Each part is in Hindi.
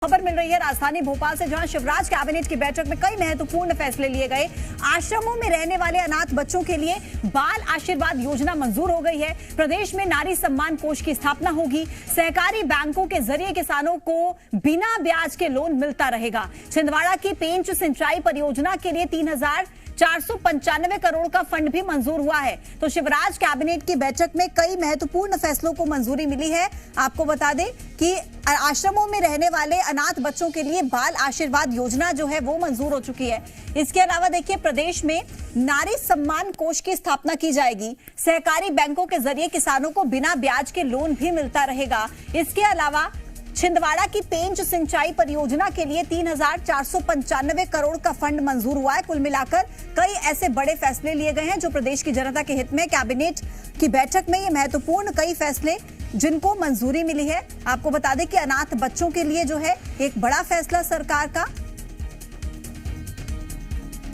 खबर मिल रही है राजधानी भोपाल से, जहां शिवराज कैबिनेट की बैठक में कई महत्वपूर्ण फैसले लिए गए। आश्रमों में रहने वाले अनाथ बच्चों के लिए बाल आशीर्वाद योजना मंजूर हो गई है। प्रदेश में नारी सम्मान कोष की स्थापना होगी। सहकारी बैंकों के जरिए किसानों को बिना ब्याज के लोन मिलता रहेगा। छिंदवाड़ा की पेंच सिंचाई परियोजना के लिए 3,495 करोड़ का फंड भी मंजूर हुआ है। तो शिवराज कैबिनेट की बैठक में कई महत्वपूर्ण फैसलों को मंजूरी मिली है। आपको बता दें कि आश्रमों में रहने वाले अनाथ बच्चों के लिए बाल आशीर्वाद योजना जो है वो मंजूर हो चुकी है। इसके अलावा देखिए, प्रदेश में नारी सम्मान कोष की स्थापना की जाएगी। सहकारी बैंकों के जरिए किसानों को बिना ब्याज के लोन भी मिलता रहेगा। इसके अलावा छिंदवाड़ा की पेंच सिंचाई परियोजना के लिए 3,495 करोड़ का फंड मंजूर हुआ है। कुल मिलाकर कई ऐसे बड़े फैसले लिए गए हैं जो प्रदेश की जनता के हित में। कैबिनेट की बैठक में ये महत्वपूर्ण कई फैसले जिनको मंजूरी मिली है। आपको बता दें कि अनाथ बच्चों के लिए जो है एक बड़ा फैसला सरकार का।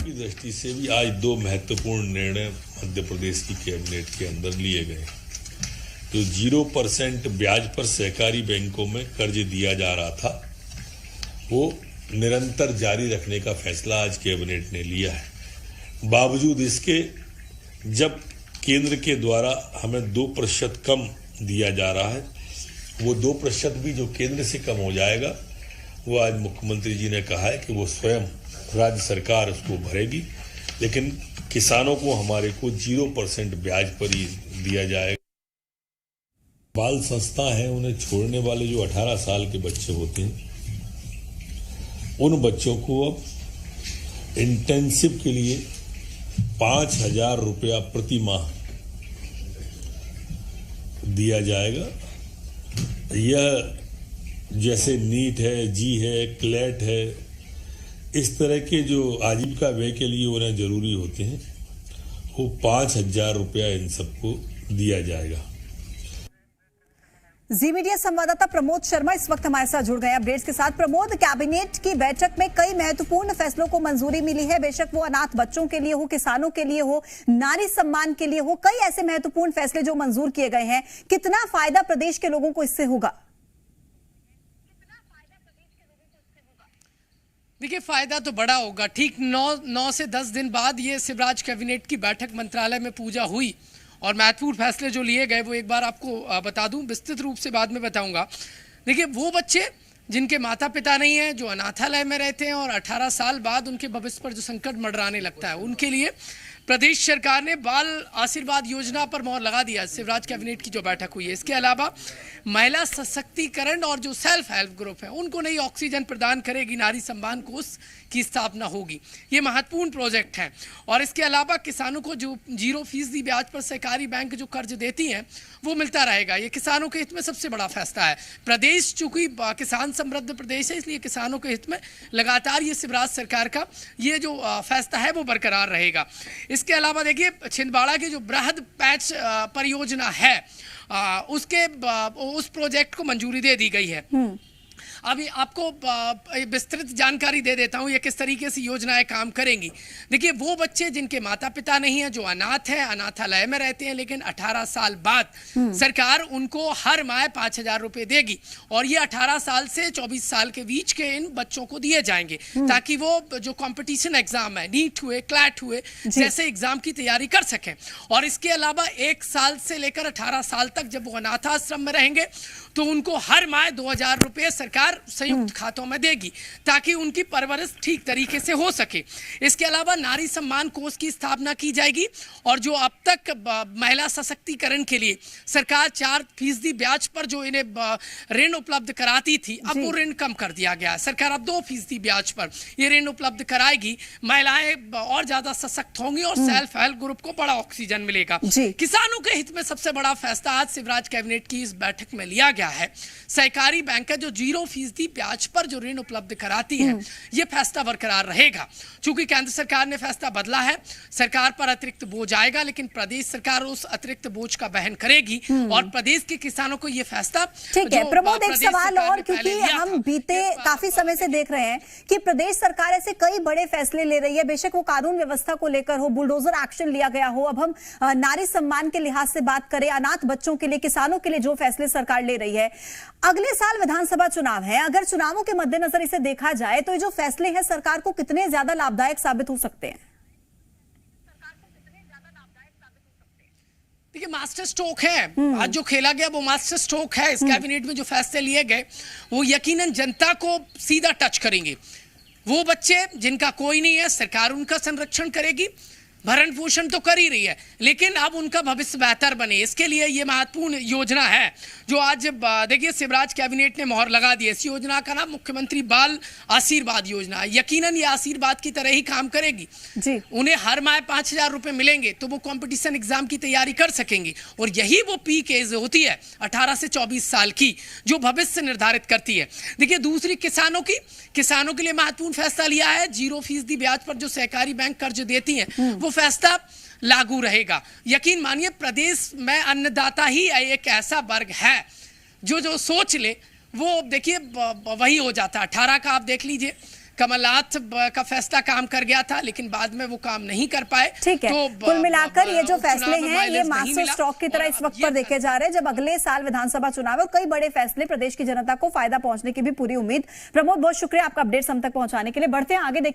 की दृष्टि से भी आज दो महत्वपूर्ण निर्णय मध्य प्रदेश की कैबिनेट के अंदर लिए गए। जो 0% ब्याज पर सहकारी बैंकों में कर्ज दिया जा रहा था, वो निरंतर जारी रखने का फैसला आज कैबिनेट ने लिया है। बावजूद इसके जब केंद्र के द्वारा हमें 2% कम दिया जा रहा है, वो 2% भी जो केंद्र से कम हो जाएगा, वो आज मुख्यमंत्री जी ने कहा है कि वो स्वयं राज्य सरकार उसको भरेगी, लेकिन किसानों को हमारे को 0% ब्याज पर ही दिया जाएगा। बाल संस्था है, उन्हें छोड़ने वाले जो 18 साल के बच्चे होते हैं, उन बच्चों को अब इंटेंसिव के लिए 5,000 रुपया प्रति माह दिया जाएगा। यह जैसे नीट है, जी है, क्लेट है, इस तरह के जो आजीविका व्यय के लिए उन्हें जरूरी होते हैं, वो 5,000 रुपया इन सबको दिया जाएगा। जी मीडिया संवाददाता प्रमोद शर्मा इस वक्त हमारे साथ जुड़ गए अपडेट्स के साथ। प्रमोद, कैबिनेट की बैठक में कई महत्वपूर्ण फैसलों को मंजूरी मिली है, बेशक वो अनाथ बच्चों के लिए हो, किसानों के लिए हो, नारी सम्मान के लिए हो, कई ऐसे महत्वपूर्ण फैसले जो मंजूर किए गए हैं। कितना फायदा प्रदेश के लोगों को इससे होगा? देखिए, फायदा तो बड़ा होगा। ठीक 9 से 10 दिन बाद ये शिवराज कैबिनेट की बैठक मंत्रालय में पूजा हुई और महत्वपूर्ण फैसले जो लिए गए वो एक बार आपको बता दूं, विस्तृत रूप से बाद में बताऊंगा। देखिए, वो बच्चे जिनके माता पिता नहीं है, जो अनाथालय में रहते हैं और 18 साल बाद उनके भविष्य पर जो संकट मंडराने लगता है, उनके लिए प्रदेश सरकार ने बाल आशीर्वाद योजना पर मोहर लगा दिया। शिवराज कैबिनेट की जो बैठक हुई है, इसके अलावा महिला सशक्तिकरण और जो सेल्फ हेल्प ग्रुप है, उनको नई ऑक्सीजन प्रदान करेगी। नारी सम्मान कोष की स्थापना होगी। ये महत्वपूर्ण प्रोजेक्ट है। और इसके अलावा किसानों को जो 0% ब्याज पर सहकारी बैंक जो कर्ज देती हैं, वो मिलता रहेगा। ये किसानों के हित में सबसे बड़ा फैसला है। प्रदेश चूंकि किसान समृद्ध प्रदेश है, इसलिए किसानों के हित में लगातार ये शिवराज सरकार का ये जो फैसला है वो बरकरार रहेगा। इसके अलावा देखिए, छिंदवाड़ा की जो बृहद पैच परियोजना है, उस प्रोजेक्ट को मंजूरी दे दी गई है। अभी आपको विस्तृत जानकारी दे देता हूँ ये किस तरीके से योजनाएं काम करेंगी। देखिए, वो बच्चे जिनके माता पिता नहीं है, जो अनाथ है, अनाथालय में रहते हैं, लेकिन 18 साल बाद सरकार उनको हर माह 5,000 रुपए देगी और ये 18 साल से 24 साल के बीच के इन बच्चों को दिए जाएंगे, ताकि वो जो कंपटीशन एग्जाम है, नीट हुए, क्लैट हुए, जैसे एग्जाम की तैयारी कर सकें। और इसके अलावा 1 साल से लेकर 18 साल तक जब वो अनाथाश्रम में रहेंगे, तो उनको हर माह 2,000 रुपये सरकार संयुक्त खातों में देगी, ताकि उनकी परवरिश ठीक तरीके से हो सके। इसके अलावा नारी सम्मान कोष की स्थापना की जाएगी और जो अब तक महिला सशक्तिकरण के लिए सरकार 4% ब्याज पर जो इन्हें ऋण उपलब्ध कराती थी, अब वो ऋण कम कर दिया गया है। सरकार अब 2% ब्याज पर ये ऋण उपलब्ध कराएगी। महिलाएं और ज्यादा सशक्त होंगी और सेल्फ हेल्प ग्रुप को बड़ा ऑक्सीजन मिलेगा। किसानों के हित में सबसे बड़ा फैसला आज शिवराज कैबिनेट की इस बैठक में लिया गया है। सहकारी बैंक जो 0% ब्याज पर जो ऋण उपलब्ध कराती है, ये फैसला बरकरार रहेगा। चूंकि केंद्र सरकार ने फैसला बदला है, सरकार पर अतिरिक्त बोझ आएगा, लेकिन प्रदेश सरकार उस अतिरिक्त बोझ का वहन करेगी और प्रदेश के किसानों को ये फैसला। ठीक है प्रमोद, एक सवाल और, क्योंकि हम बीते काफी समय से देख रहे हैं कि प्रदेश सरकार ऐसे कई बड़े फैसले ले रही है, बेशक वो कानून व्यवस्था को लेकर हो, बुलडोजर एक्शन लिया गया हो, अब हम नारी सम्मान के लिहाज से बात करें, अनाथ बच्चों के लिए, किसानों के लिए जो फैसले सरकार ले रही है। अगले साल विधानसभा चुनाव है। है, अगर चुनावों के मद्देनजर इसे देखा जाए तो ये जो फैसले हैं सरकार को कितने ज्यादा लाभदायक साबित हो सकते हैं? देखिए, मास्टर स्ट्रोक है आज जो खेला गया, वो मास्टर स्ट्रोक है। इस कैबिनेट में जो फैसले लिए गए वो यकीनन जनता को सीधा टच करेंगे। वो बच्चे जिनका कोई नहीं है, सरकार उनका संरक्षण करेगी, भरण पोषण तो कर ही रही है, लेकिन अब उनका भविष्य बेहतर बने, इसके लिए ये महत्वपूर्ण योजना है जो आज देखिए शिवराज कैबिनेट ने मोहर लगा दी है। इस योजना का नाम मुख्यमंत्री बाल आशीर्वाद योजना है। यकीनन ये आशीर्वाद की तरह ही काम करेगी जी। उन्हें हर माह 5,000 रुपए मिलेंगे तो वो कंपटीशन एग्जाम की तैयारी कर सकेंगे, और यही वो पीक एज होती है 18 से 24 साल की, जो भविष्य निर्धारित करती है। देखिए, दूसरी किसानों के लिए महत्वपूर्ण फैसला लिया है। 0% ब्याज पर जो सहकारी बैंक कर्ज देती हैं वो फैसला लागू रहेगा। यकीन मानिए, प्रदेश में अन्नदाता ही एक ऐसा वर्ग है जो सोच ले वो देखिए वही हो जाता है। 18 का आप देख लीजिए, कमलनाथ का फैसला काम कर गया था, लेकिन बाद में वो काम नहीं कर पाए। ठीक है, तो कुल मिलाकर ये जो फैसले हैं ये मास्टर स्ट्रोक की तरह इस वक्त पर देखे जा रहे हैं, जब अगले साल विधानसभा चुनाव है और कई बड़े फैसले, प्रदेश की जनता को फायदा पहुंचने की भी पूरी उम्मीद। प्रमोद, बहुत शुक्रिया आपका अपडेट्स हम तक पहुंचाने के लिए। बढ़ते हैं आगे। देखिए